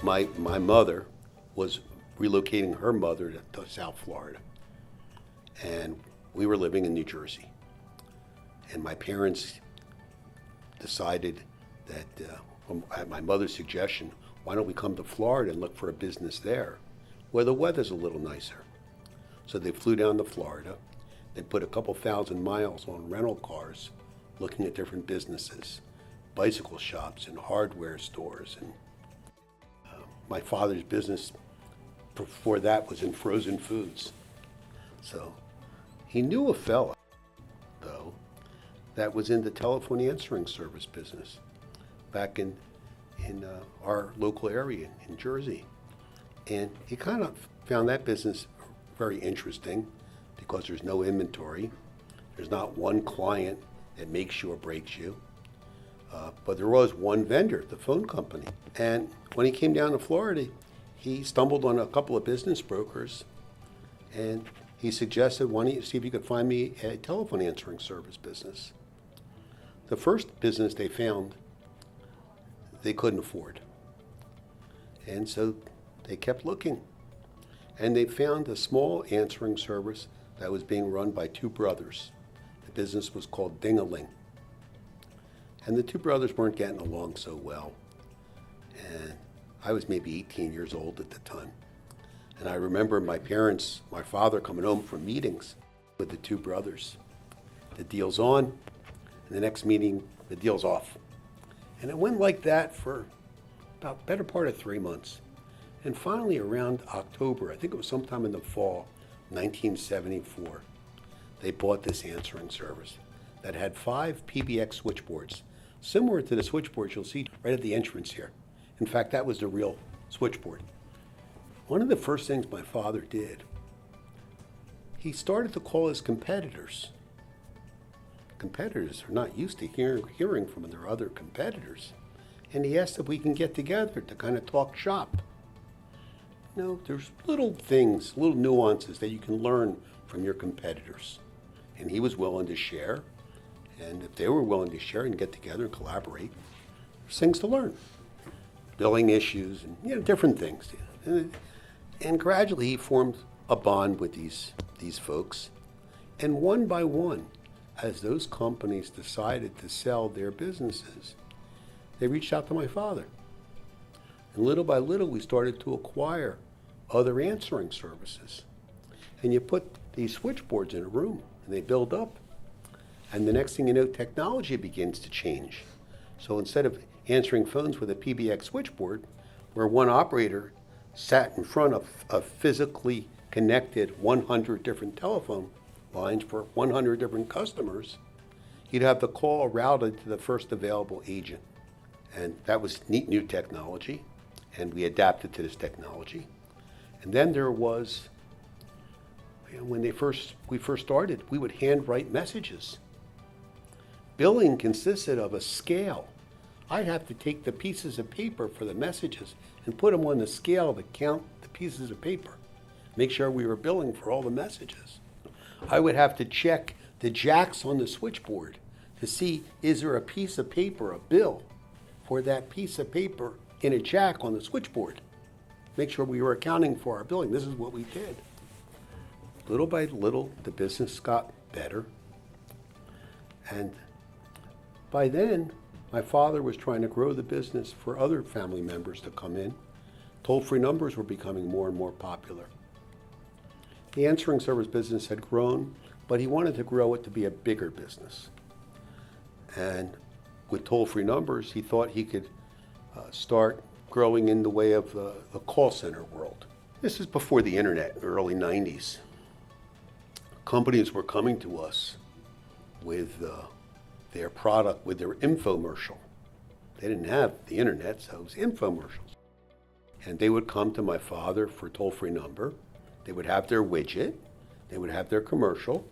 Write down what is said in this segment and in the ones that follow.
My mother was relocating her mother to South Florida, and we were living in New Jersey. And my parents decided that, at my mother's suggestion, why don't we come to Florida and look for a business there where the weather's a little nicer. So they flew down to Florida. They put a couple thousand miles on rental cars looking at different businesses, bicycle shops and hardware stores. And my father's business before that was in frozen foods. So he knew a fella, though, that was in the telephone answering service business back in our local area in Jersey. And he kind of found that business very interesting because there's no inventory. There's not one client that makes you or breaks you. But there was one vendor, the phone company. And when he came down to Florida, he stumbled on a couple of business brokers, and he suggested, why don't you see if you could find me a telephone answering service business. The first business they found, they couldn't afford. And so they kept looking. And they found a small answering service that was being run by two brothers. The business was called Ding-a-Ling. And the two brothers weren't getting along so well. And I was maybe 18 years old at the time. And I remember my father coming home from meetings with the two brothers. The deal's on, and the next meeting, the deal's off. And it went like that for about better part of 3 months. And finally around October, I think it was sometime in the fall, 1974, they bought this answering service that had 5 PBX switchboards, similar to the switchboards you'll see right at the entrance here. In fact, that was the real switchboard. One of the first things my father did, he started to call his competitors. Competitors are not used to hearing from their other competitors. And he asked if we can get together to kind of talk shop. You know, there's little things, little nuances that you can learn from your competitors. And he was willing to share. And if they were willing to share and get together and collaborate, there's things to learn. Billing issues and different things. And gradually he formed a bond with these folks. And one by one, as those companies decided to sell their businesses, they reached out to my father. And little by little, we started to acquire other answering services. And you put these switchboards in a room, and they build up. And the next thing you know, technology begins to change. So instead of answering phones with a PBX switchboard, where one operator sat in front of a physically connected 100 different telephone lines for 100 different customers, you'd have the call routed to the first available agent. And that was neat new technology, and we adapted to this technology. And then there was, when we first started, we would handwrite messages. Billing consisted of a scale. I'd have to take the pieces of paper for the messages and put them on the scale to count the pieces of paper, make sure we were billing for all the messages. I would have to check the jacks on the switchboard to see, is there a piece of paper, a bill, for that piece of paper in a jack on the switchboard. Make sure we were accounting for our billing. This is what we did. Little by little, the business got better. And by then, my father was trying to grow the business for other family members to come in. Toll-free numbers were becoming more and more popular. The answering service business had grown, but he wanted to grow it to be a bigger business. And with toll-free numbers, he thought he could start growing in the way of the call center world. This is before the internet, in the early 90s. Companies were coming to us with their product, with their infomercial. They didn't have the internet, so it was infomercials. And they would come to my father for toll-free number. They would have their widget, they would have their commercial,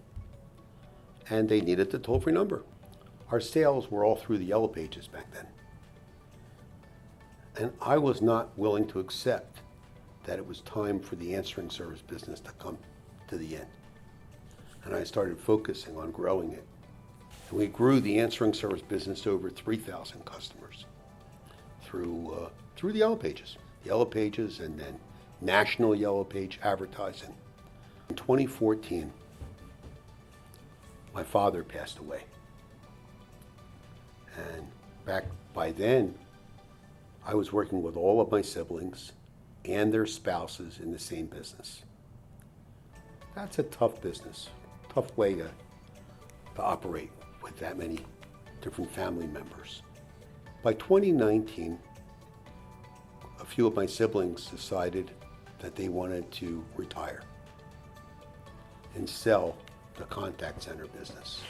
and they needed the toll-free number. Our sales were all through the yellow pages back then. And I was not willing to accept that it was time for the answering service business to come to the end. And I started focusing on growing it. And we grew the answering service business to over 3,000 customers through the yellow pages. Yellow Pages and then national Yellow Page advertising. In 2014, my father passed away. And back by then, I was working with all of my siblings and their spouses in the same business. That's a tough business, tough way to operate with that many different family members. By 2019, a few of my siblings decided that they wanted to retire and sell the contact center business.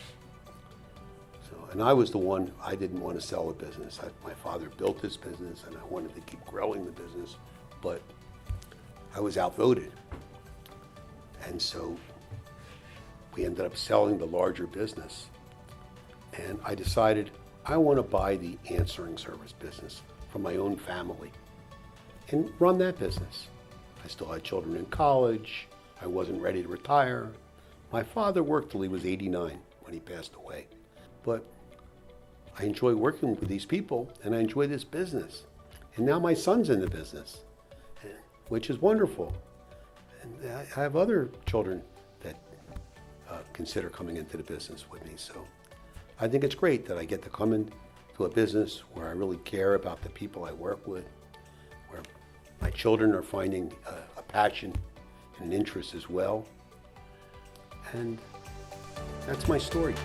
And I was the one, I didn't want to sell a business. My father built his business and I wanted to keep growing the business, but I was outvoted. And so we ended up selling the larger business. And I decided I want to buy the answering service business from my own family and run that business. I still had children in college. I wasn't ready to retire. My father worked till he was 89 when he passed away. But I enjoy working with these people and I enjoy this business. And now my son's in the business, which is wonderful. And I have other children that consider coming into the business with me. So I think it's great that I get to come into a business where I really care about the people I work with, where my children are finding a passion and an interest as well. And that's my story.